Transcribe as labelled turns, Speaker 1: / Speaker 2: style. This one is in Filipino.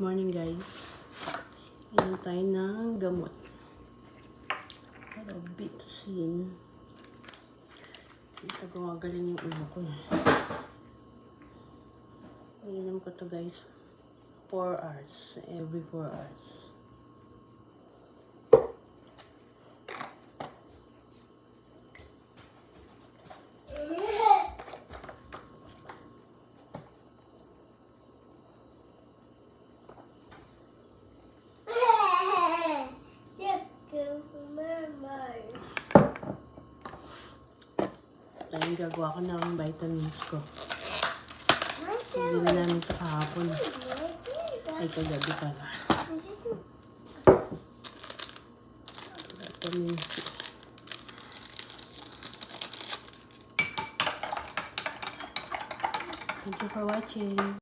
Speaker 1: morning guys. Inom tayo ng gamot. Robitussin. Ito gumagaling yung ulo ko. Inom ko to guys. 4 hours. Every 4 hours. Ayun, gagawa ko ng vitamins ko. Hindi na namin ito kahapon. Ay, kagabi pala. Vitamins. Thank you for watching.